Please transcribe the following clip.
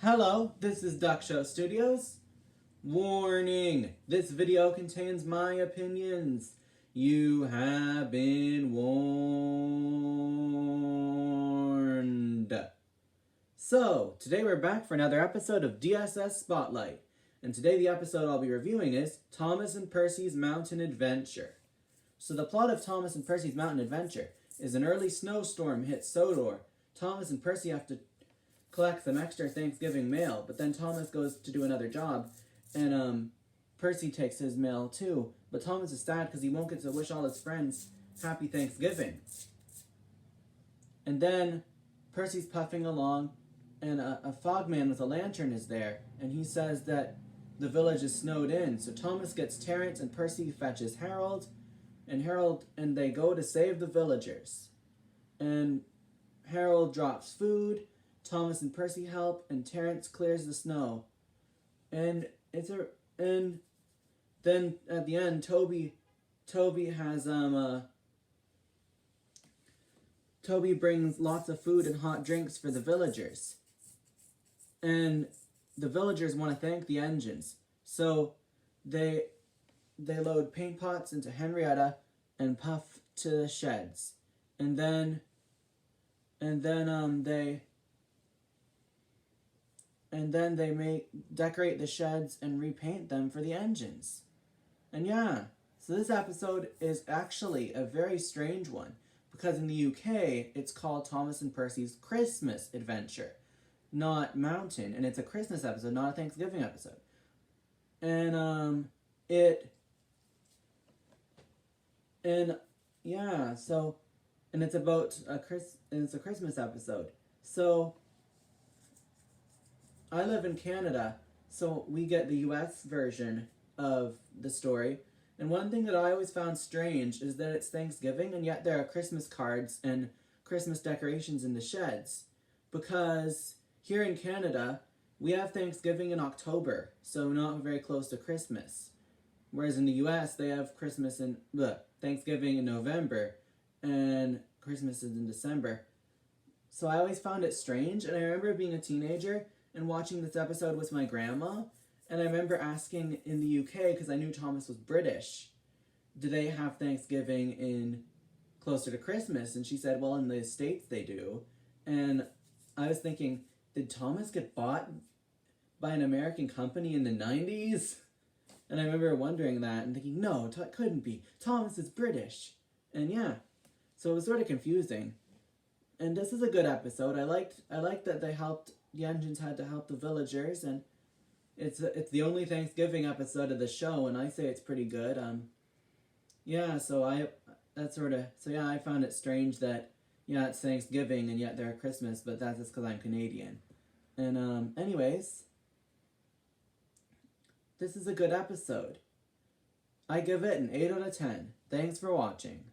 Hello, this is Duck Show Studios. Warning! This video contains my opinions. You have been warned. So, today we're back for another episode of DSS Spotlight. And today the episode I'll be reviewing is Thomas and Percy's Mountain Adventure. So the plot of Thomas and Percy's Mountain Adventure is an early snowstorm hits Sodor. Thomas and Percy have to collect some extra Thanksgiving mail, but then Thomas goes to do another job, and Percy takes his mail too. But Thomas is sad because he won't get to wish all his friends Happy Thanksgiving. And then Percy's puffing along, and a fogman with a lantern is there, and he says that the village is snowed in. So Thomas gets Terence, and Percy fetches Harold, and they go to save the villagers. And Harold drops food, Thomas and Percy help, and Terence clears the snow. And then at the end, Toby brings lots of food and hot drinks for the villagers. And the villagers want to thank the engines. So they load paint pots into Henrietta and Puff to the sheds. And then they decorate the sheds and repaint them for the engines. And yeah, so this episode is actually a very strange one, because in the UK it's called Thomas and Percy's Christmas Adventure, not Mountain, and it's a Christmas episode, not a Thanksgiving episode. And it's about it's a Christmas episode. So I live in Canada, so we get the US version of the story. And one thing that I always found strange is that it's Thanksgiving, and yet there are Christmas cards and Christmas decorations in the sheds. Because here in Canada, we have Thanksgiving in October, so not very close to Christmas. Whereas in the US, they have Thanksgiving in November, and Christmas is in December. So I always found it strange, and I remember being a teenager and watching this episode with my grandma, and I remember asking in the UK, because I knew Thomas was British, do they have Thanksgiving in closer to Christmas? And she said, well, in the States they do. And I was thinking, did Thomas get bought by an American company in the 90s? And I remember wondering that and thinking, no, it couldn't be. Thomas is British. And yeah, so it was sort of confusing. And this is a good episode. I liked that the engines had to help the villagers, and it's the only Thanksgiving episode of the show, and I say it's pretty good. I found it strange that it's Thanksgiving and yet they're Christmas, but that's just because I'm Canadian. And anyways, this is a good episode. I give it an 8 out of 10. Thanks for watching.